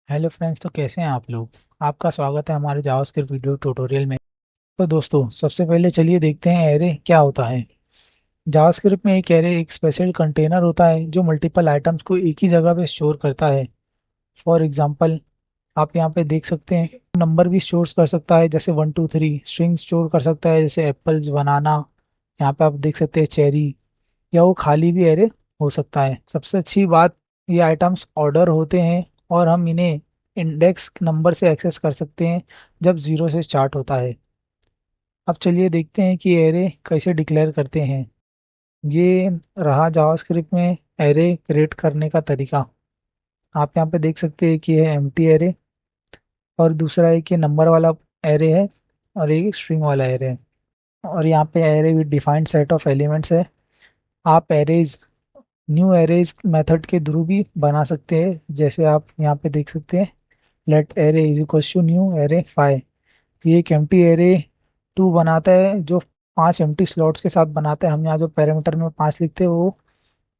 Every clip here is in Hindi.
हेलो फ्रेंड्स, तो कैसे हैं आप लोग। आपका स्वागत है हमारे जावास्क्रिप्ट वीडियो ट्यूटोरियल में। तो दोस्तों, सबसे पहले चलिए देखते हैं एरे क्या होता है। जावास्क्रिप्ट में एक एरे एक स्पेशल कंटेनर होता है जो मल्टीपल आइटम्स को एक ही जगह पे स्टोर करता है। फॉर एग्जांपल, आप यहाँ पे देख सकते हैं नंबर भी स्टोर कर सकता है, जैसे 1 2 3। स्ट्रिंग स्टोर कर सकता है, जैसे एप्पल्स, बनाना। यहाँ पे आप देख सकते हैं चेरी। या वो खाली भी एरे हो सकता है। सबसे अच्छी बात, ये आइटम्स ऑर्डर होते हैं और हम इन्हें इंडेक्स नंबर से एक्सेस कर सकते हैं जब 0 से स्टार्ट होता है। अब चलिए देखते हैं कि एरे कैसे डिक्लेयर करते हैं। ये रहा जावास्क्रिप्ट में एरे क्रिएट करने का तरीका। आप यहाँ पे देख सकते हैं कि ये एम्प्टी एरे, और दूसरा एक ये नंबर वाला एरे है, और एक स्ट्रिंग वाला एरे है। और यहाँ पे array with defined set of elements है। आप एरेज न्यू एरेज मेथड के थ्रू भी बना सकते हैं, जैसे आप यहाँ पे देख सकते हैं let array is equal to new array 5। ये एक एम्प्टी एरे 2 बनाता है जो 5 एम्प्टी स्लॉट्स के साथ बनाता है। हम यहाँ जो पैरामीटर में 5 लिखते हैं वो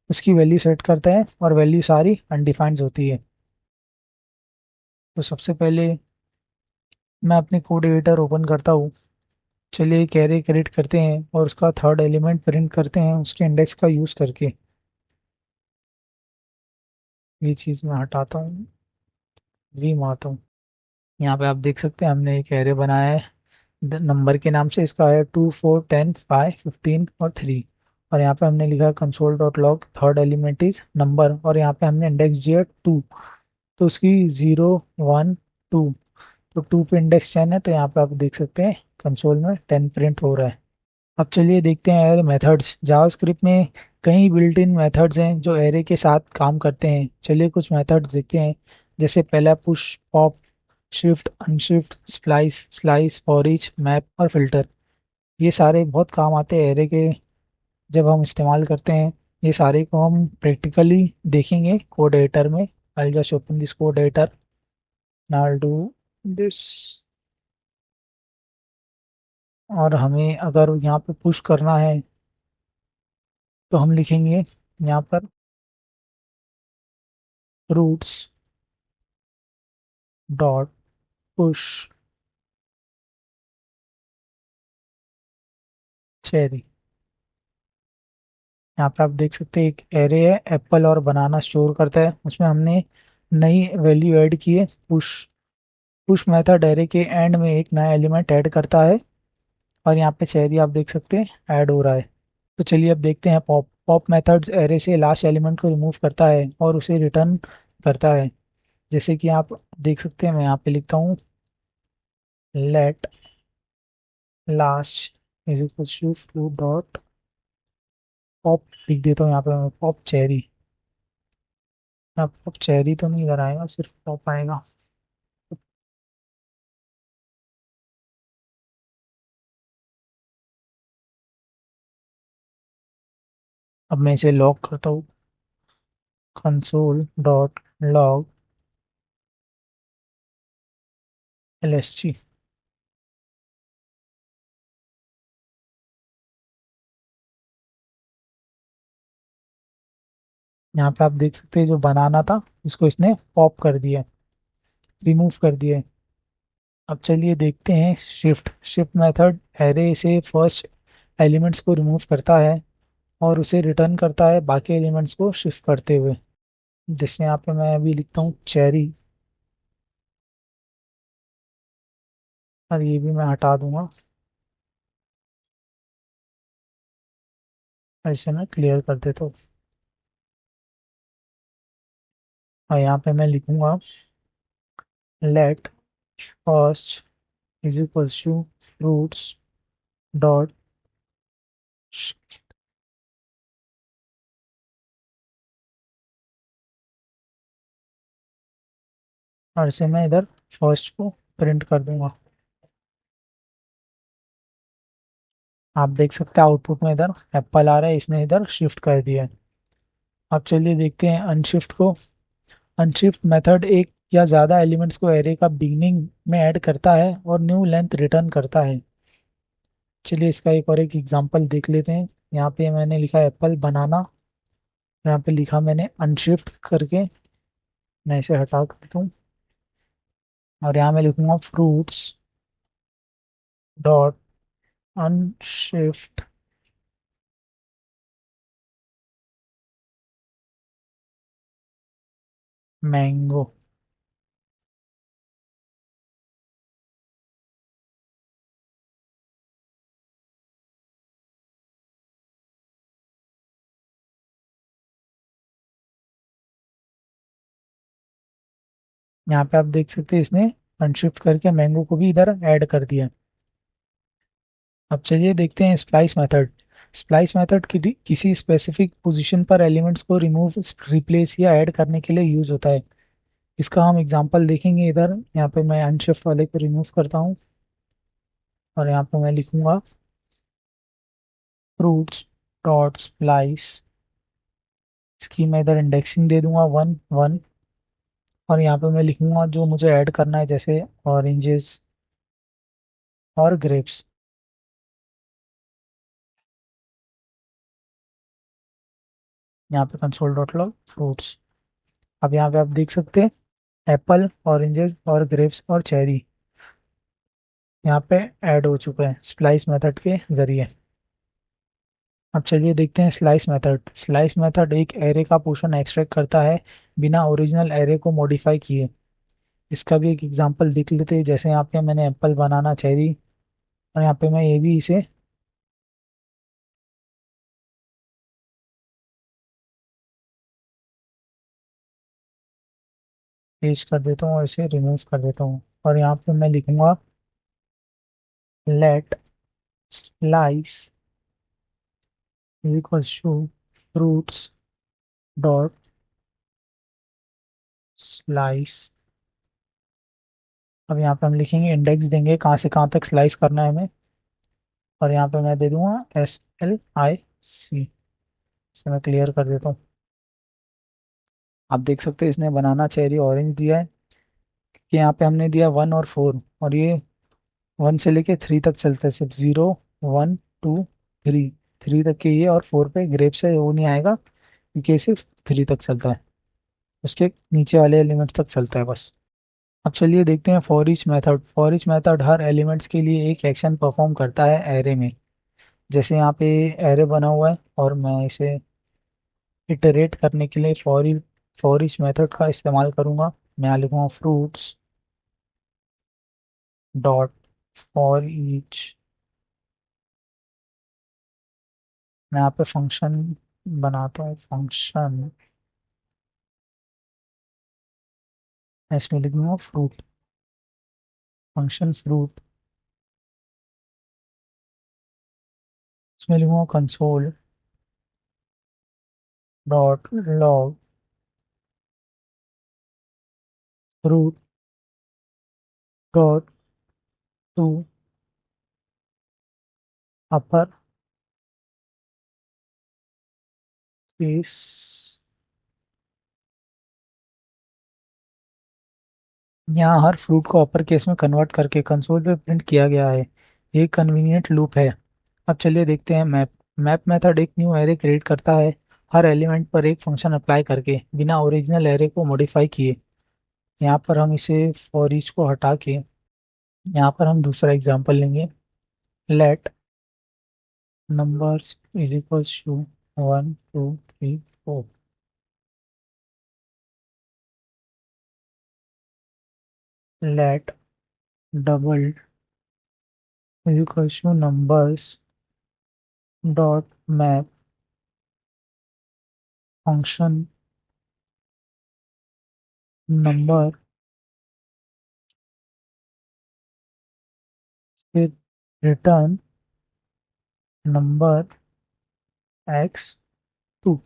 उसकी वैल्यू सेट करता है, और वैल्यू सारी अनडिफाइंड होती है। तो सबसे पहले मैं अपने कोड एडिटर ओपन करता हूँ। चलिए एक एरे क्रिएट करते हैं और उसका थर्ड एलिमेंट प्रिंट करते हैं उसके इंडेक्स का यूज़ करके। ये चीज़ मैं हटाता हूँ, वी मारता हूँ। यहाँ पे आप देख सकते हैं हमने एक एरे बनाया है नंबर के नाम से। इसका है 2 4 10 5 15 और 3। और यहाँ पे हमने लिखा console dot log third element is number, और यहाँ पे हमने इंडेक्स दिया 2। तो उसकी 0 1 2। तो 2 पे इंडेक्स 10 है, तो यहाँ पे आप देख सकते हैं कंसोल में 10 प्रिंट हो रहा है। अब चलिए देखते हैं एरे मेथड्स। जावास्क्रिप्ट में कई बिल्ट इन मेथड्स हैं जो एरे के साथ काम करते हैं। चलिए कुछ मेथड्स देखते हैं। जैसे पहला push, pop, shift, unshift, splice, slice, for each, map और फिल्टर। ये सारे बहुत काम आते हैं एरे के जब हम इस्तेमाल करते हैं। ये सारे को हम प्रैक्टिकली देखेंगे कोड एडिटर में। I just open this code editor, now I do this. और हमें अगर यहाँ पे पुश करना है तो हम लिखेंगे यहाँ पर रूट्स डॉट पुश चेरी। यहाँ पे आप देख सकते हैं एक एरे है एप्पल और बनाना स्टोर करता है, उसमें हमने नई वैल्यू ऐड की है पुश। पुश मेथड एरे के एंड में एक नया एलिमेंट ऐड करता है, और यहाँ पे चेरी आप देख सकते हैं ऐड हो रहा है। तो चलिए अब देखते हैं पॉप। पॉप मेथड्स एरे से लास्ट एलिमेंट को रिमूव करता है और उसे रिटर्न करता है। जैसे कि आप देख सकते हैं, मैं यहाँ पे लिखता हूँ let last is equal to फ्रू डॉट पॉप। लिख देता हूँ यहाँ पे मैं पॉप चेरी। पॉप चेरी तो नहीं इधर आएगा, सिर्फ पॉप आएगा। अब मैं इसे लॉग करता हूँ, कंसोल डॉट लॉग lsg। यहाँ पे आप देख सकते हैं जो बनाना था इसको इसने पॉप कर दिया, रिमूव कर दिया। अब चलिए देखते हैं शिफ्ट। शिफ्ट मेथड एरे से फर्स्ट एलिमेंट्स को रिमूव करता है और उसे रिटर्न करता है बाकी एलिमेंट्स को शिफ्ट करते हुए। जैसे यहाँ पे मैं अभी लिखता हूँ चेरी, और ये भी मैं हटा दूंगा। ऐसे मैं क्लियर कर देता हूँ। और यहाँ पे मैं लिखूंगा let first is equal to fruits dot. और इसे मैं इधर फर्स्ट को प्रिंट कर दूंगा। आप देख सकते हैं आउटपुट में इधर एप्पल आ रहा है, इसने इधर शिफ्ट कर दिया है। अब चलिए देखते हैं अनशिफ्ट को। अनशिफ्ट मेथड एक या ज़्यादा एलिमेंट्स को एरे का बिगनिंग में ऐड करता है और न्यू लेंथ रिटर्न करता है। चलिए इसका एक और एक एग्जांपल देख लेते हैं। यहाँ पे मैंने लिखा एप्पल बनाना, यहाँ पे लिखा मैंने अनशिफ्ट करके। मैं इसे हटा देता हूँ। और यहाँ मैं लिखूंगा फ्रूट्स डॉट अनशिफ्ट मैंगो। यहाँ पे आप देख सकते हैं इसने अनशिफ्ट करके मैंगो को भी इधर ऐड कर दिया। अब चलिए देखते हैं स्प्लाइस मेथड। स्प्लाइस मेथड किसी स्पेसिफिक पोजीशन पर एलिमेंट्स को रिमूव, रिप्लेस या ऐड करने के लिए यूज होता है। इसका हम एग्जांपल देखेंगे इधर। यहाँ पे मैं अनशिफ्ट वाले को रिमूव करता हूँ और यहाँ पे मैं लिखूंगा फ्रूट्स डॉट स्प्लाइस। इसकी मैं इधर इंडेक्सिंग दे दूंगा 1 1। और यहाँ पे मैं लिखूंगा जो मुझे ऐड करना है, जैसे ऑरेंजेस और ग्रेप्स। यहाँ पे कंसोल डॉट लॉग फ्रूट्स। अब यहाँ पे आप देख सकते हैं एप्पल, ऑरेंजेस और ग्रेप्स और चेरी यहाँ पे ऐड हो चुके हैं स्प्लाइस मेथड के जरिए। अब चलिए देखते हैं स्लाइस मेथड। स्लाइस मेथड एक एरे का पोर्शन एक्सट्रैक्ट करता है बिना ओरिजिनल एरे को मॉडिफाई किए। इसका भी एक एग्जांपल देख लेते हैं, जैसे यहाँ पे मैंने एप्पल, बनाना, चेरी और यहाँ पे मैं ये भी इसे पेस्ट कर देता हूँ और इसे रिमूव कर देता हूँ। और यहाँ पे मैं लिखूंगा let slice is equals to fruits dot slice. अब यहाँ पे हम लिखेंगे, इंडेक्स देंगे कहाँ से कहाँ तक स्लाइस करना है हमें। और यहाँ पे मैं दे दूंगा SLIC। इसे मैं क्लियर कर देता हूँ। आप देख सकते हैं इसने बनाना, चेरी, ऑरेंज दिया है कि यहाँ पे हमने दिया 1 और 4, और ये 1 से लेके 3 तक चलता है, सिर्फ 0 1 2 3। 3 तक के ये, और 4 पे ग्रेप से वो नहीं आएगा क्योंकि ये सिर्फ 3 तक चलता है। उसके नीचे वाले एलिमेंट्स तक चलता है बस। अब चलिए देखते हैं for each method. For each method her elements के लिए एक एक्शन परफॉर्म करता है एरे में। जैसे यहाँ पे एरे बना हुआ है और मैं इसे इटरेट करने के लिए फॉर ईच मेथड का इस्तेमाल करूंगा। मैं यहाँ लिखूंगा फ्रूट्स डॉट फॉर ईच। मैं यहाँ पे फंक्शन बनाता हूँ, फंक्शन। मैं इसमें लिखूंगा फ्रूट, फंक्शन फ्रूट। इसमें लिखूंगा console dot log fruit dot to upper case. यहाँ हर फ्रूट को अपर केस में कन्वर्ट करके कंसोल पे प्रिंट किया गया है। ये कन्वीनियंट लूप है। अब चलिए देखते हैं मैप। मैप मेथड एक न्यू एरे क्रिएट करता है हर एलिमेंट पर एक फंक्शन अप्लाई करके बिना ओरिजिनल एरे को मॉडिफाई किए। यहाँ पर हम इसे फॉर ईच को हटा के यहाँ पर हम दूसरा एग्जांपल लेंगे। Let numbers is equals to 1 2 3 4। Let double is equals to numbers dot map function number, फिर रिटर्न नंबर x2।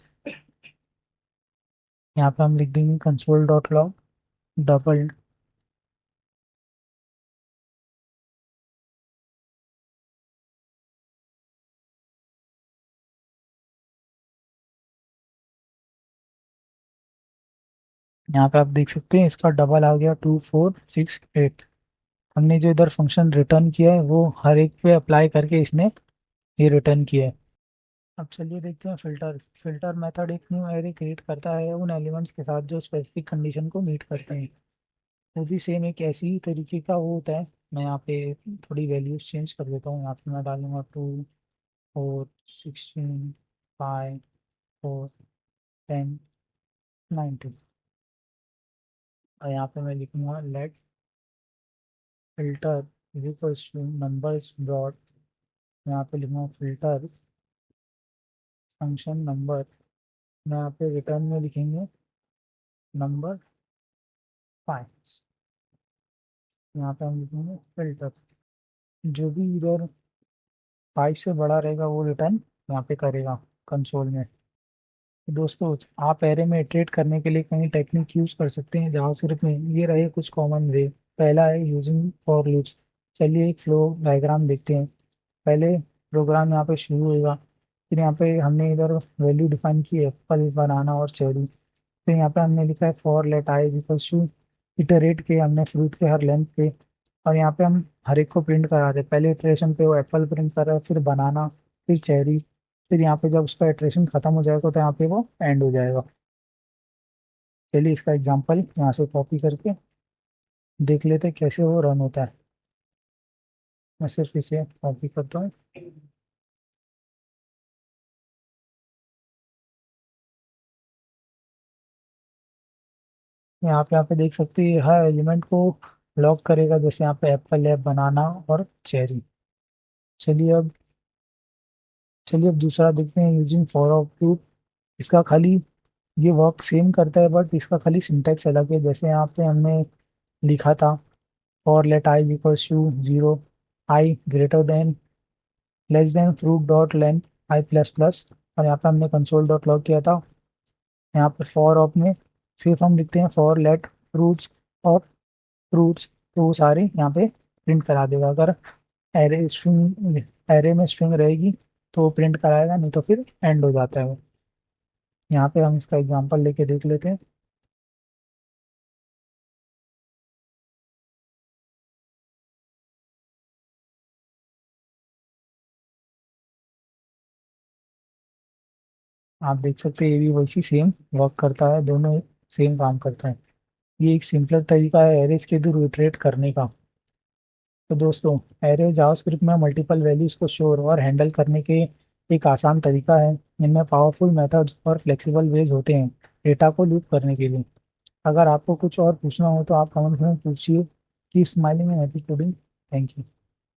यहाँ पे हम लिख देंगे कंसोल डॉट लॉग डबल यहाँ पे आप देख सकते हैं इसका डबल आ गया 2 4 6 8। हमने जो इधर फंक्शन रिटर्न किया है वो हर एक पे अप्लाई करके इसने ये रिटर्न किया है। अब चलिए देखते हैं फिल्टर। फिल्टर मेथड एक न्यू एरे क्रिएट करता है उन एलिमेंट्स के साथ जो स्पेसिफिक कंडीशन को मीट करते हैं। वो भी सेम एक ऐसी ही तरीके का वो होता है। मैं यहाँ पे थोड़ी वैल्यूज चेंज कर देता हूँ। यहाँ पे मैं डालूंगा 2, 4, 16, 5, 4, 10, 90। और यहाँ पे मैं लिखूंगा let filter equals to numbers dot, यहाँ पे लिखूंगा फिल्टर फंक्शन नंबर। यहाँ पे रिटर्न में लिखेंगे नंबर 5। यहाँ पे हम लिखेंगे फिल्टर, जो भी इधर 5 से बड़ा रहेगा वो रिटर्न यहाँ पे करेगा कंसोल में। तो दोस्तों, आप एरे में इटरेट करने के लिए कई टेक्निक यूज कर सकते हैं जावास्क्रिप्ट में। ये रहे कुछ कॉमन वे। पहला है यूजिंग फॉर लूप्स। चलिए एक फ्लो डायग्राम देखते हैं। पहले प्रोग्राम यहाँ पे शुरू होगा, फिर यहाँ पे हमने इधर वैल्यू डिफाइन की है एप्पल, बनाना और चेरी। फिर यहाँ पे हमने लिखा है for let i equals to, iterate के हमने फ्रूट के हर लेंथ पे। और यहाँ पे हम हर एक को प्रिंट करा रहे हैं। पहले इटरेशन पे वो एप्पल प्रिंट कर रहा है, फिर बनाना, फिर चेरी। फिर यहाँ पे जब उसका इटरेशन खत्म हो जाएगा तो यहाँ पे वो एंड हो जाएगा। चलिए इसका एग्जांपल यहाँ से कॉपी करके देख लेते हैं कैसे वो रन होता है। मैं सिर्फ इसे कॉपी करता हूँ। यहाँ पे देख सकते हैं हर एलिमेंट को लॉक करेगा, जैसे यहाँ पे एप्पल है, बनाना और चेरी। चलिए अब चलिए अब दूसरा देखते हैं यूजिंग फॉर ऑफ लूप। इसका खाली ये वर्क सेम करता है, बट इसका खाली सिंटैक्स अलग है। जैसे यहाँ पे हमने लिखा था for let i equals to 0, i greater than less than fruit dot length i plus plus. और यहाँ पे हमने कंसोल डॉट लॉग किया था। यहाँ पे फॉर ऑफ में सिर्फ हम लिखते हैं फॉर लेट फ्रूट्स और फ्रूट्स, तो वो सारे यहाँ पे प्रिंट करा देगा। अगर एरे में स्ट्रिंग रहेगी तो वो प्रिंट कराएगा, नहीं तो फिर एंड हो जाता है वो। यहाँ पे हम इसका एग्जांपल लेके देख लेते हैं। आप देख सकते हैं ये भी वैसी सेम वर्क करता है, दोनों सेम काम करता है। ये एक सिंपलर तरीका है एरेज के थ्रू इटरेट करने का। तो दोस्तों, एरे जावास्क्रिप्ट में मल्टीपल वैल्यूज को स्टोर और हैंडल करने के एक आसान तरीका है। इनमें पावरफुल मेथड्स और फ्लेक्सिबल वेज होते हैं डेटा को लूप करने के लिए। अगर आपको कुछ और पूछना हो तो आप कमेंट में पूछिए। Keep smiling and happy coding. Thank you.